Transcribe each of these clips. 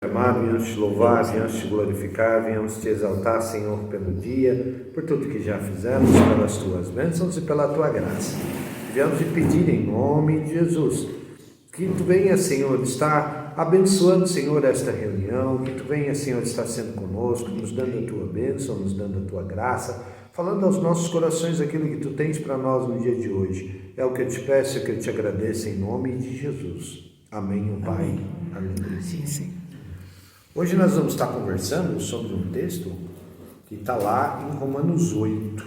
Amado, viemos te louvar, viemos te glorificar, viemos te exaltar, Senhor, pelo dia, por tudo que já fizemos, pelas tuas bênçãos e pela tua graça. Viemos te pedir em nome de Jesus, que tu venha, Senhor, estar abençoando, Senhor, esta reunião, que tu venha, Senhor, estar sendo conosco, nos dando a tua bênção, nos dando a tua graça, falando aos nossos corações aquilo que tu tens para nós no dia de hoje. É o que eu te peço, é o que eu te agradeço em nome de Jesus. Amém, o Pai. Aleluia. Sim. Hoje nós vamos estar conversando sobre um texto que está lá em Romanos 8.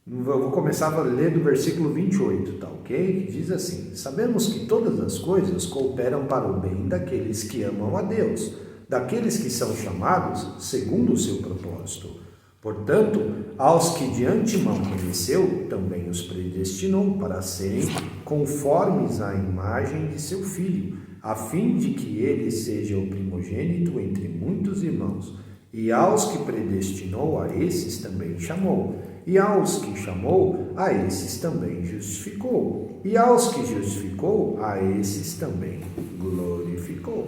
Eu vou começar a ler do versículo 28, tá ok? Que diz assim: sabemos que todas as coisas cooperam para o bem daqueles que amam a Deus, daqueles que são chamados segundo o seu propósito. Portanto, aos que de antemão conheceu, também os predestinou para serem conformes à imagem de seu Filho, a fim de que ele seja o primogênito entre muitos irmãos. E aos que predestinou, a esses também chamou. E aos que chamou, a esses também justificou. E aos que justificou, a esses também glorificou.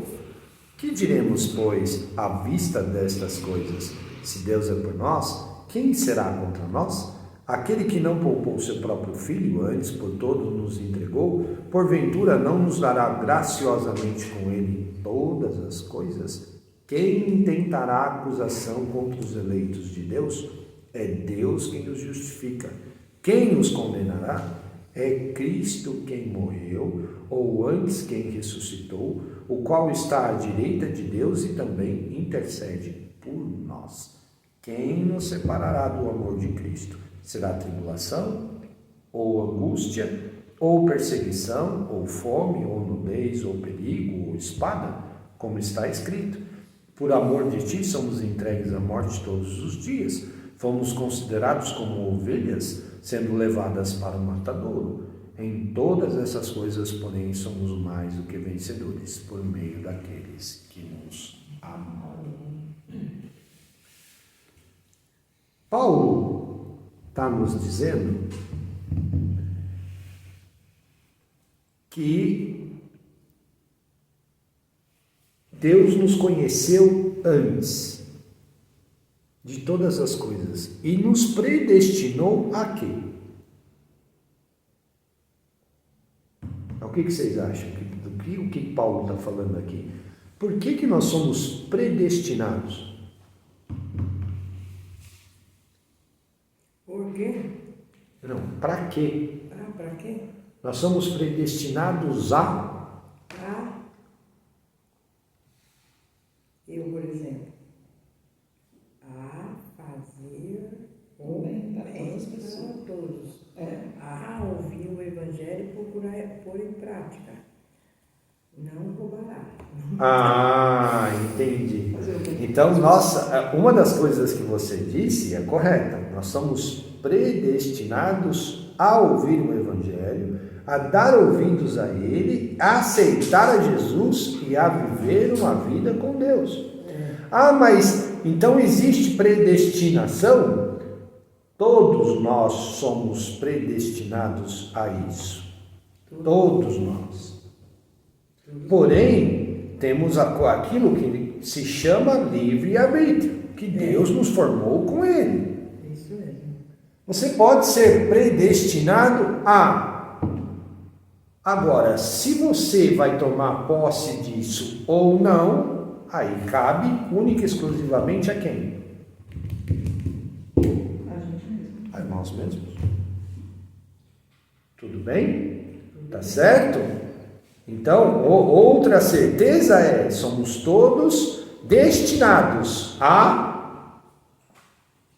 Que diremos, pois, à vista destas coisas? Se Deus é por nós, quem será contra nós? Aquele que não poupou seu próprio Filho, antes por todos nos entregou, porventura não nos dará graciosamente com ele todas as coisas? Quem intentará acusação contra os eleitos de Deus? É Deus quem os justifica. Quem os condenará? É Cristo quem morreu, ou antes quem ressuscitou, o qual está à direita de Deus e também intercede por nós. Quem nos separará do amor de Cristo? Será tribulação, ou angústia, ou perseguição, ou fome, ou nudez, ou perigo, ou espada? Como está escrito: por amor de ti somos entregues à morte todos os dias. Fomos considerados como ovelhas, sendo levadas para o matadouro. Em todas essas coisas, porém, somos mais do que vencedores, por meio daqueles que nos amam. Paulo está nos dizendo que Deus nos conheceu antes de todas as coisas e nos predestinou a quê? O que vocês acham? O que Paulo está falando aqui? Por que nós somos predestinados? Por quê? Não, para quê? Para quê? Nós somos predestinados a... Eu, por exemplo, a fazer o bem para todos. A ouvir o Evangelho e procurar pôr em prática. Não roubará. Ah, entendi. Então, uma das coisas que você disse é correta. Nós somos predestinados a ouvir o Evangelho, a dar ouvidos a Ele, a aceitar a Jesus e a viver uma vida com Deus. Ah, mas então existe predestinação? Todos nós somos predestinados a isso. Todos nós. Porém, temos aquilo que se chama livre-arbítrio, que Deus nos formou com Ele. Isso mesmo. Você pode ser predestinado a... Agora, se você vai tomar posse disso ou não, aí cabe única e exclusivamente a quem? A gente mesmo. A nós mesmos. Tudo bem? Tá certo? Então, outra certeza é, somos todos destinados a...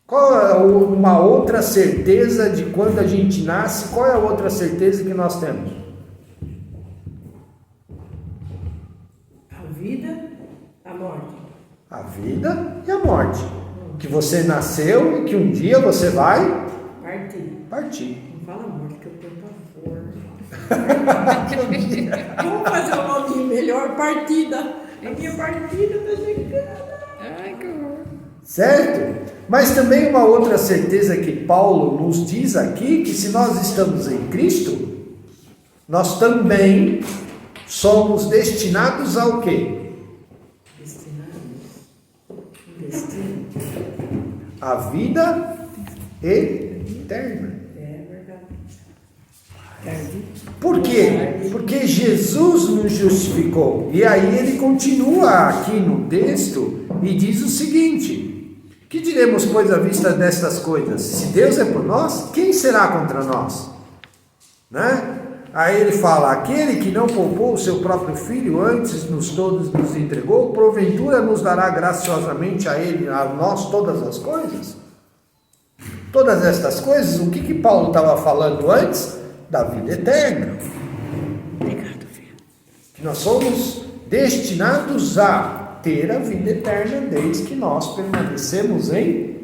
Qual é uma outra certeza de quando a gente nasce? Qual é a outra certeza que nós temos? A vida, a morte. A vida e a morte. Que você nasceu e que um dia você vai partir. Não fala morte, que eu tenho pavor. Vamos fazer um nome melhor, partida. A minha partida está chegando. Ai, que horror. Certo? Mas também uma outra certeza que Paulo nos diz aqui, que se nós estamos em Cristo, nós também somos destinados ao quê? Destino. A vida eterna. É verdade. Por quê? Porque Jesus nos justificou. E aí ele continua aqui no texto e diz o seguinte: que diremos, pois, à vista destas coisas? Se Deus é por nós, quem será contra nós? Né? Aí ele fala: aquele que não poupou o seu próprio filho, antes todos nos entregou, porventura nos dará graciosamente a ele, a nós, todas as coisas? Todas estas coisas, o que Paulo estava falando antes? Da vida eterna. Obrigado, filho. Nós somos destinados a ter a vida eterna desde que nós permanecemos em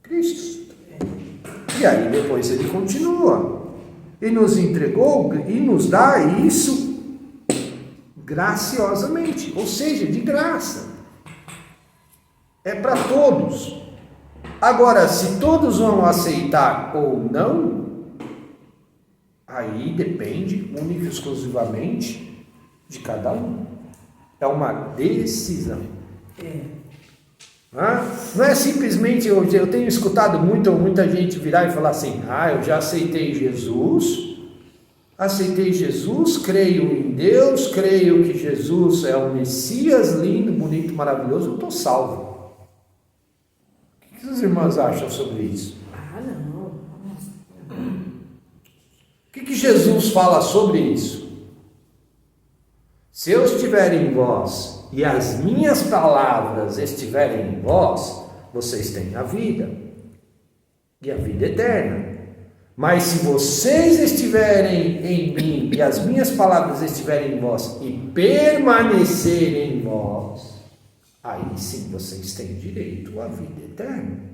Cristo. E aí depois ele continua. E nos entregou e nos dá isso graciosamente, ou seja, de graça. É para todos. Agora, se todos vão aceitar ou não, aí depende única e exclusivamente de cada um. É uma decisão. Não é simplesmente, eu tenho escutado muita gente virar e falar assim: eu já aceitei Jesus, creio em Deus, creio que Jesus é o Messias, lindo, bonito, maravilhoso, eu estou salvo. O que as irmãs acham sobre isso? Não. O que Jesus fala sobre isso? Se eu estiver em vós e as minhas palavras estiverem em vós, vocês têm a vida, e a vida eterna. Mas se vocês estiverem em mim e as minhas palavras estiverem em vós e permanecerem em vós, aí sim vocês têm direito à vida eterna.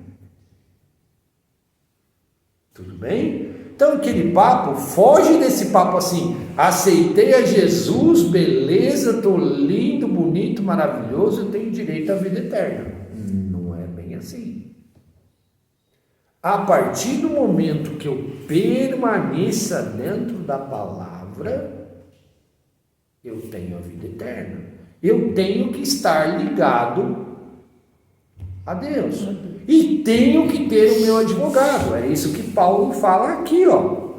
Tudo bem? Então aquele papo, foge desse papo assim: aceitei a Jesus, beleza, estou lindo, bonito, maravilhoso, eu tenho direito à vida eterna. Não é bem assim. A partir do momento que eu permaneça dentro da palavra, eu tenho a vida eterna. Eu tenho que estar ligado a Deus. E tenho que ter o meu advogado. É isso que Paulo fala aqui, ó.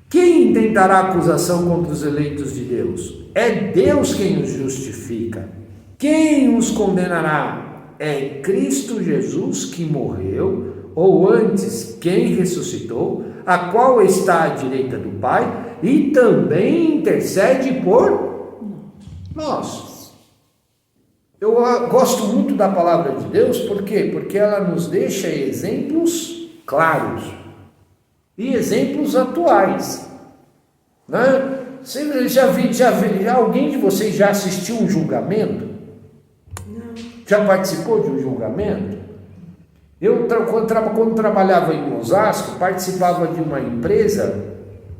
Quem intentará acusação contra os eleitos de Deus? É Deus quem os justifica. Quem os condenará? É Cristo Jesus que morreu, ou antes, quem ressuscitou, a qual está à direita do Pai e também intercede por nós. Eu gosto muito da palavra de Deus, por quê? Porque ela nos deixa exemplos claros e exemplos atuais, né? Você já alguém de vocês já assistiu um julgamento? Não. Já participou de um julgamento? Eu, quando trabalhava em Osasco, participava de uma empresa,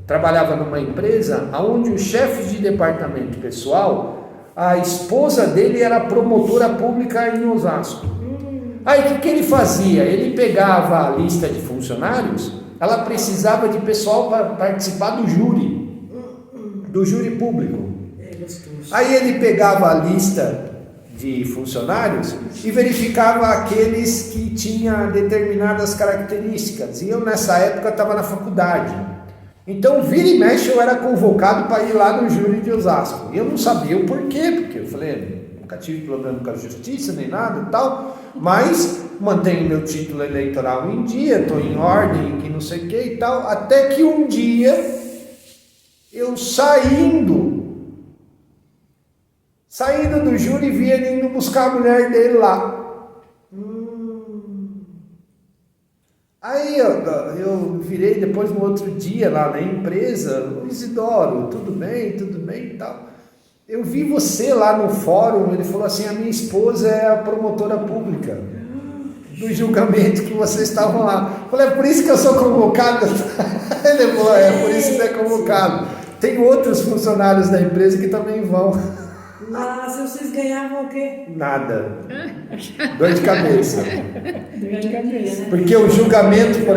trabalhava numa empresa onde o chefe de departamento pessoal, a esposa dele era promotora pública em Osasco. Aí o que ele fazia? Ele pegava a lista de funcionários, ela precisava de pessoal para participar do júri público. Aí ele pegava a lista de funcionários e verificava aqueles que tinham determinadas características. E eu nessa época estava na faculdade. Então, vira e mexe, eu era convocado para ir lá no júri de Osasco. E eu não sabia o porquê, porque eu falei, nunca tive problema com a justiça, nem nada e tal, mas mantenho meu título eleitoral em dia, estou em ordem, que não sei o que e tal, até que um dia, eu saindo do júri, vi ele indo buscar a mulher dele lá. Aí eu virei depois no outro dia lá na empresa: Isidoro, tudo bem e tal. Eu vi você lá no fórum. Ele falou assim: a minha esposa é a promotora pública do julgamento que vocês estavam lá. Eu falei: é por isso que eu sou convocado? Ele falou: é por isso que você é convocado. Tem outros funcionários da empresa que também vão. Nossa, vocês ganhavam o quê? Nada. Dor de cabeça. Dor de cabeça. Porque o julgamento, por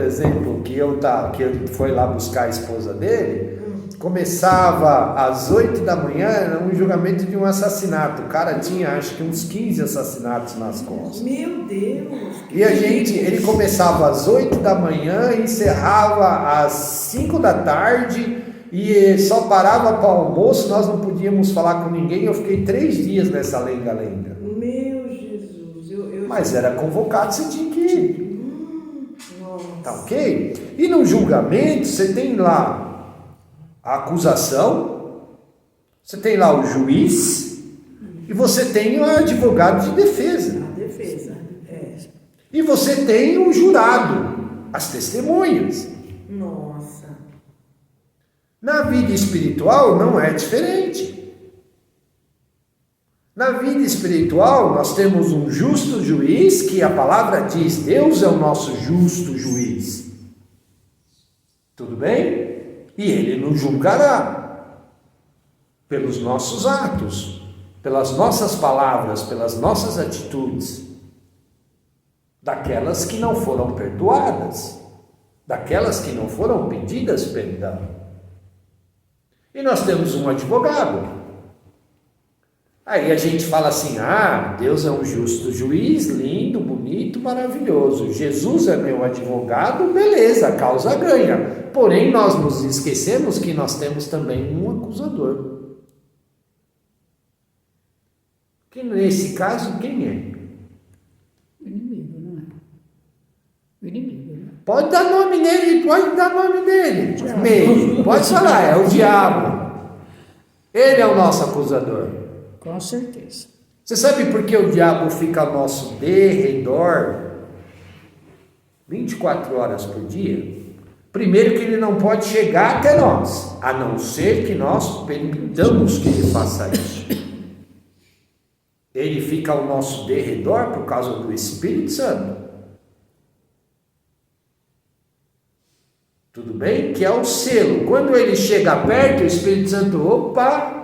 exemplo, que ele foi lá buscar a esposa dele, começava às 8 da manhã, era um julgamento de um assassinato. O cara tinha, acho que uns 15 assassinatos nas costas. Meu Deus! E ele começava às 8 da manhã, encerrava às 5 da tarde e só parava para o almoço, nós não podíamos falar com ninguém. Eu fiquei 3 dias nessa lenga-lenga. Meu Jesus! Mas era convocado, você tinha que ir. Nossa. Tá ok? E no julgamento, você tem lá a acusação, você tem lá o juiz e você tem o advogado de defesa. A defesa, E você tem o jurado, as testemunhas. Nossa. Na vida espiritual não é diferente. Na vida espiritual nós temos um justo juiz, que a palavra diz, Deus é o nosso justo juiz. Tudo bem? E ele nos julgará pelos nossos atos, pelas nossas palavras, pelas nossas atitudes, daquelas que não foram perdoadas, daquelas que não foram pedidas perdão. E nós temos um advogado. Aí a gente fala assim, Deus é um justo juiz, lindo, bonito, maravilhoso. Jesus é meu advogado, beleza, a causa ganha. Porém, nós nos esquecemos que nós temos também um acusador. Que nesse caso, quem é? O inimigo, não é? O inimigo, né? Pode dar nome dele, Meio, pode falar, é o diabo. Ele é o nosso acusador. Com certeza. Você sabe por que o diabo fica ao nosso derredor 24 horas por dia? Primeiro que ele não pode chegar até nós, a não ser que nós permitamos que ele faça isso. Ele fica ao nosso derredor por causa do Espírito Santo. Tudo bem? Que é o selo. Quando ele chega perto, o Espírito Santo, opa,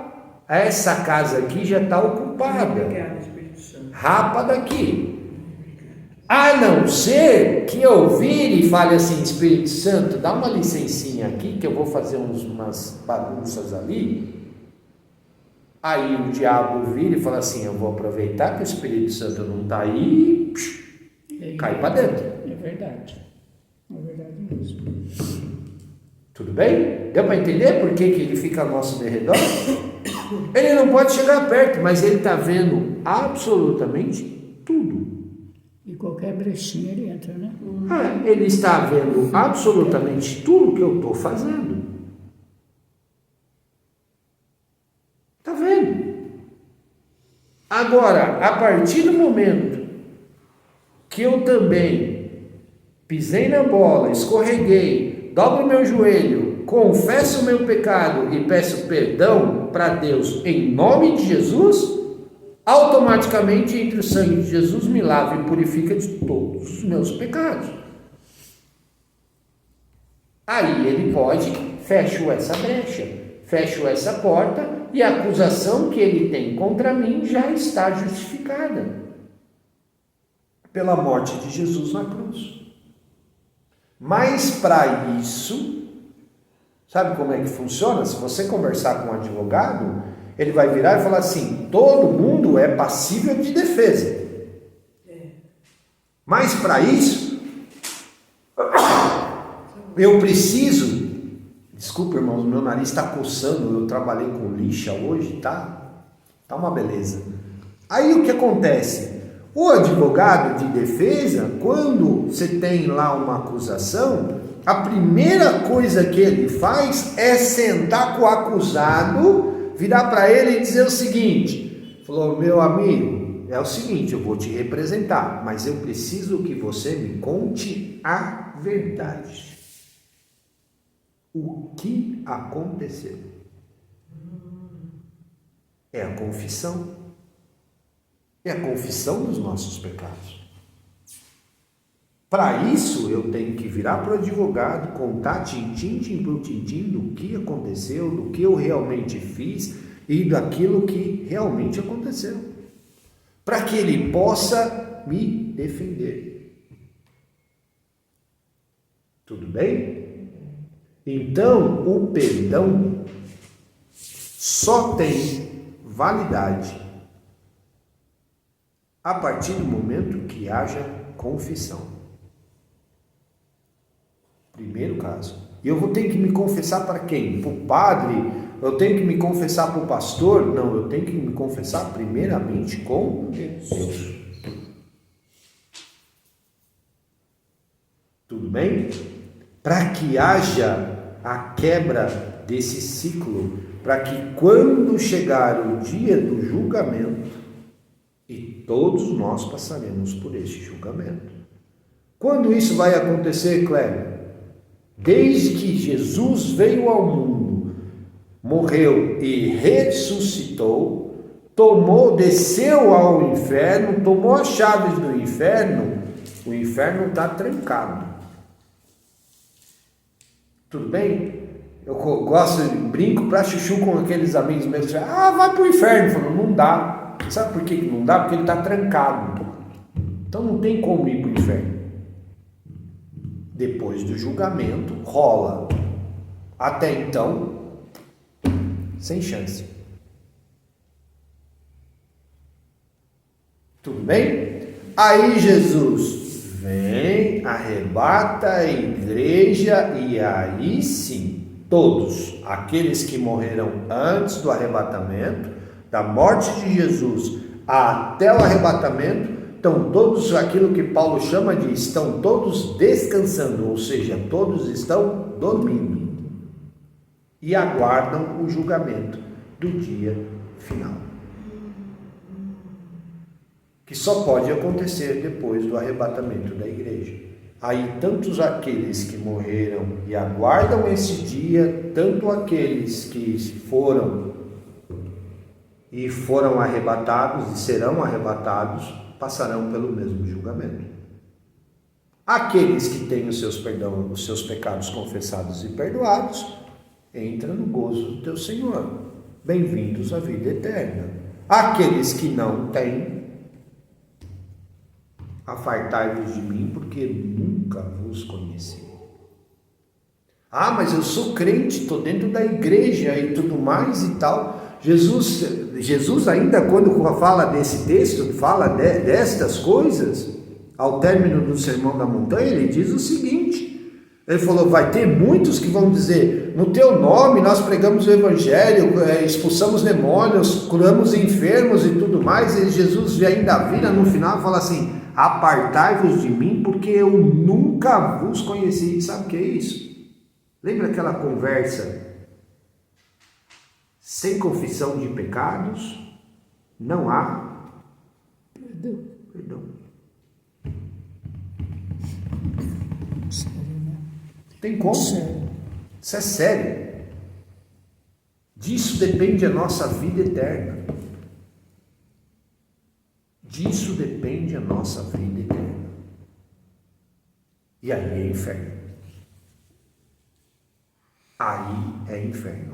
essa casa aqui já está ocupada. Obrigada, Espírito Santo. Rapa daqui. A não ser que eu vire e fale assim, Espírito Santo, dá uma licencinha aqui que eu vou fazer umas bagunças ali. Aí o diabo vira e fala assim, eu vou aproveitar que o Espírito Santo não está aí e cai para dentro. É verdade. É verdade mesmo. Tudo bem? Deu para entender por que ele fica ao nosso derredor? Ele não pode chegar perto, mas ele está vendo absolutamente tudo. E qualquer brechinha ele entra, né? Ele está vendo absolutamente tudo que eu estou fazendo. Está vendo? Agora, a partir do momento que eu também pisei na bola, escorreguei, dobro meu joelho, confesso o meu pecado e peço perdão para Deus em nome de Jesus, automaticamente entre o sangue de Jesus me lava e purifica de todos os meus pecados. Aí ele pode, fecho essa brecha, fecho essa porta e a acusação que ele tem contra mim já está justificada pela morte de Jesus na cruz. Mas para isso, sabe como é que funciona? Se você conversar com um advogado, ele vai virar e falar assim, todo mundo é passível de defesa. Mas para isso, eu preciso, desculpa irmãos, meu nariz está coçando, eu trabalhei com lixa hoje, tá uma beleza. Aí o que acontece? O advogado de defesa, quando você tem lá uma acusação, a primeira coisa que ele faz é sentar com o acusado, virar para ele e dizer o seguinte, falou, meu amigo, é o seguinte, eu vou te representar, mas eu preciso que você me conte a verdade. O que aconteceu? É a confissão. É a confissão dos nossos pecados. Para isso, eu tenho que virar para o advogado, contar tintim por tintim do que aconteceu, do que eu realmente fiz e daquilo que realmente aconteceu. Para que ele possa me defender. Tudo bem? Então, o perdão só tem validade a partir do momento que haja confissão. Primeiro caso. E eu vou ter que me confessar para quem? Para o padre? Eu tenho que me confessar para o pastor? Não, eu tenho que me confessar primeiramente com Deus. Tudo bem? Para que haja a quebra desse ciclo, para que quando chegar o dia do julgamento, e todos nós passaremos por este julgamento. Quando isso vai acontecer, Cléber? Desde que Jesus veio ao mundo, morreu e ressuscitou, desceu ao inferno, tomou as chaves do inferno, o inferno está trancado. Tudo bem? Eu gosto, brinco para chuchu com aqueles amigos meus, vai para o inferno. Eu falo, não dá. Sabe por que não dá? Porque ele está trancado. Então não tem como ir para o inferno. Depois do julgamento, rola. Até então, sem chance. Tudo bem? Aí Jesus vem, arrebata a igreja e aí sim, todos, aqueles que morreram antes do arrebatamento, da morte de Jesus até o arrebatamento, estão todos, aquilo que Paulo chama de, estão todos descansando, ou seja, todos estão dormindo e aguardam o julgamento do dia final, que só pode acontecer depois do arrebatamento da igreja. Aí tantos aqueles que morreram e aguardam esse dia, tanto aqueles que foram arrebatados e serão arrebatados, passarão pelo mesmo julgamento. Aqueles que têm os seus pecados confessados e perdoados, entram no gozo do teu Senhor. Bem-vindos à vida eterna. Aqueles que não têm, afastai-vos de mim, porque nunca vos conheci. Mas eu sou crente, estou dentro da igreja e tudo mais e tal. Jesus ainda quando fala desse texto, fala destas coisas, ao término do Sermão da Montanha, ele diz o seguinte, ele falou, vai ter muitos que vão dizer, no teu nome nós pregamos o evangelho, expulsamos demônios, curamos enfermos e tudo mais, e Jesus ainda vira no final e fala assim, apartai-vos de mim, porque eu nunca vos conheci. Sabe o que é isso? Lembra aquela conversa? Sem confissão de pecados, não há perdão. Sério, né? Tem como? Sério. Isso é sério. Disso depende a nossa vida eterna. Disso depende a nossa vida eterna. E aí é inferno. Aí é inferno.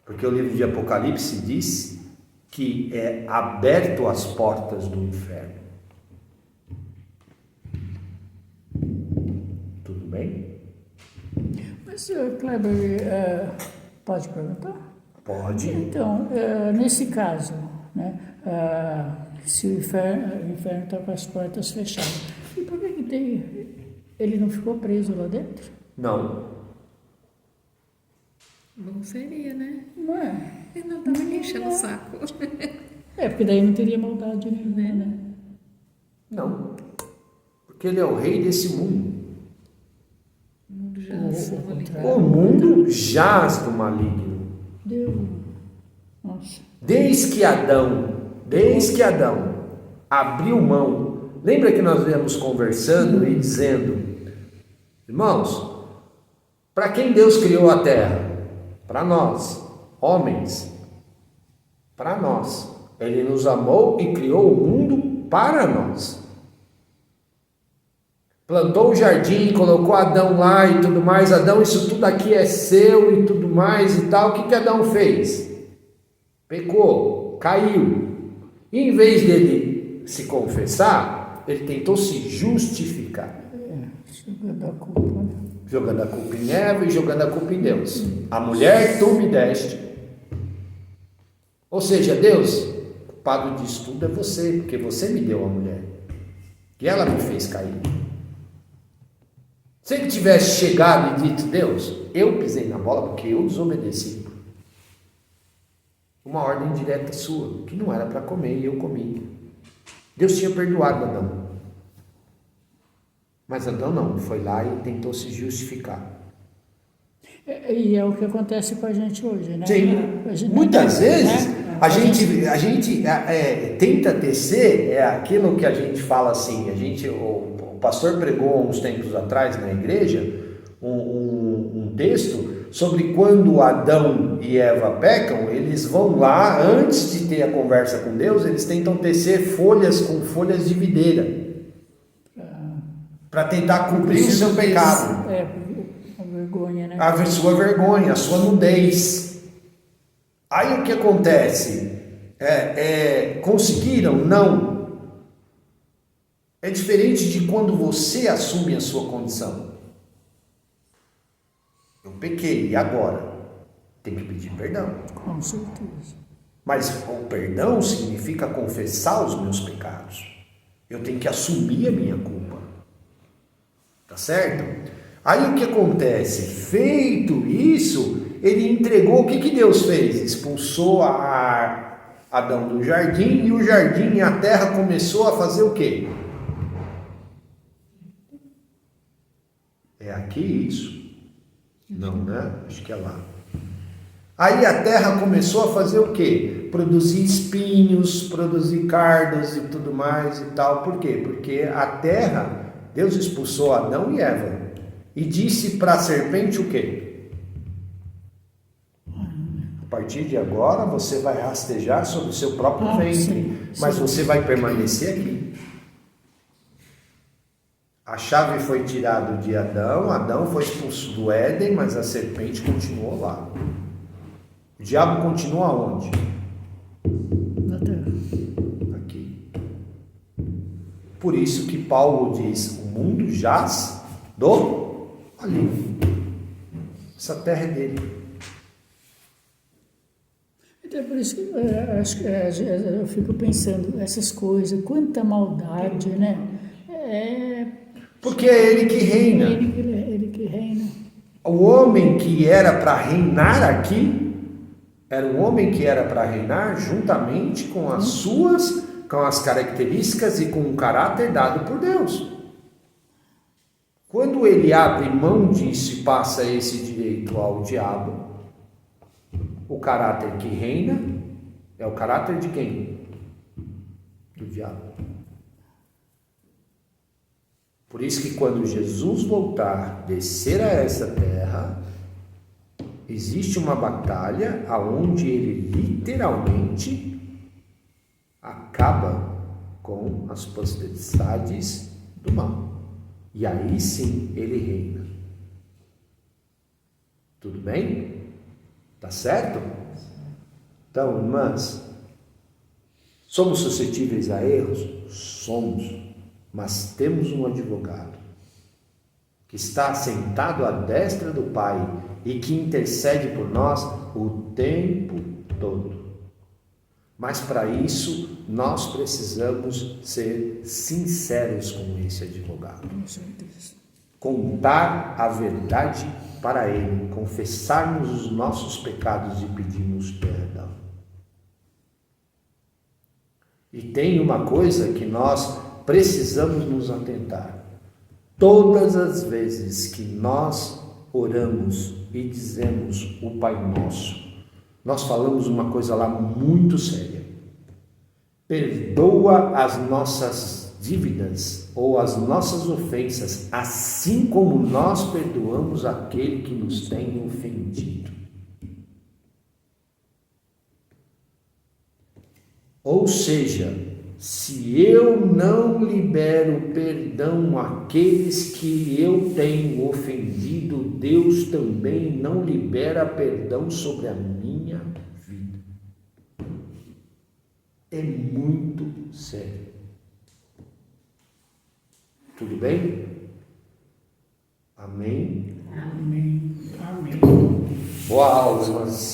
Porque o livro de Apocalipse diz que é aberto as portas do inferno. Tudo bem? Mas, Kleber, pode perguntar? Pode. Então, nesse caso, né, se o inferno está com as portas fechadas, e por que ele não ficou preso lá dentro? Não. Bom seria, né? Não é? Ele não estava me enchendo o saco. Porque daí não teria maldade nenhuma, né? Não. Porque ele é o rei desse mundo. O mundo já O mundo jaz do maligno. Deu. Nossa. Desde que Adão abriu mão. Lembra que nós viemos conversando e dizendo, irmãos, para quem Deus criou a terra? Para nós, homens. Para nós. Ele nos amou e criou o mundo para nós. plantou o jardim, colocou Adão lá e tudo mais. Adão, isso tudo aqui é seu e tudo mais e tal. O que Adão fez? Pecou, caiu. E em vez dele se confessar, ele tentou se justificar. Jogando a culpa, né? Jogando a culpa em Eva e jogando a culpa em Deus. A mulher tu me deste. Ou seja, Deus, o culpado disso tudo é você, porque você me deu a mulher. E ela me fez cair. Se ele tivesse chegado e dito, Deus, eu pisei na bola porque eu desobedeci. Uma ordem direta sua, que não era para comer e eu comi. Deus tinha perdoado Adão. Mas Adão não, foi lá e tentou se justificar. E é o que acontece com a gente hoje, né? Sim. Muitas vezes a gente tenta tecer aquilo que a gente fala assim. O pastor pregou há uns tempos atrás na igreja um texto sobre quando Adão e Eva pecam, eles vão lá, antes de ter a conversa com Deus, eles tentam tecer folhas com folhas de videira para tentar cobrir o seu pecado. A vergonha, né? A sua vergonha, a sua nudez. Aí o que acontece? Conseguiram? Não. É diferente de quando você assume a sua condição. Eu pequei, e agora? Tem que pedir perdão. Com certeza. Mas o perdão significa confessar os meus pecados. Eu tenho que assumir a minha culpa. Tá certo? Aí o que acontece? Feito isso, ele entregou. O que Deus fez? Expulsou Adão do jardim, e o jardim e a terra começou a fazer o quê? É aqui isso? Não, né? Acho que é lá. Aí a terra começou a fazer o quê? Produzir espinhos, produzir cardos e tudo mais e tal. Por quê? Porque a terra, Deus expulsou Adão e Eva e disse para a serpente o quê? A partir de agora você vai rastejar sobre o seu próprio ventre, mas você vai permanecer aqui. A chave foi tirada de Adão, Adão foi expulso do Éden, mas a serpente continuou lá. O diabo continua onde? Na terra. Aqui. Por isso que Paulo diz, o mundo jaz do maligno. Essa terra é dele. Então, por isso que eu fico pensando, essas coisas, quanta maldade, né? Porque é ele que reina. Ele que reina. O homem que era para reinar aqui, era um homem que era para reinar juntamente com com as características e com o caráter dado por Deus. Quando ele abre mão disso e passa esse direito ao diabo, o caráter que reina é o caráter de quem? Do diabo. Por isso que quando Jesus voltar, descer a essa terra, existe uma batalha aonde ele literalmente acaba com as potestades do mal. E aí sim ele reina. Tudo bem? Tá certo? Então, irmãs, somos suscetíveis a erros? Somos. Mas temos um advogado que está sentado à destra do Pai e que intercede por nós o tempo todo. Mas para isso, nós precisamos ser sinceros com esse advogado. Com certeza. Contar a verdade para ele, confessarmos os nossos pecados e pedirmos perdão. E tem uma coisa que nós precisamos nos atentar. Todas as vezes que nós oramos e dizemos o Pai Nosso, nós falamos uma coisa lá muito séria. Perdoa as nossas dívidas ou as nossas ofensas, assim como nós perdoamos aquele que nos tem ofendido. Ou seja, Se eu não libero perdão àqueles que eu tenho ofendido, Deus também não libera perdão sobre a minha vida. É muito sério. Tudo bem? Amém? Amém. Amém. Boa aula, irmãs.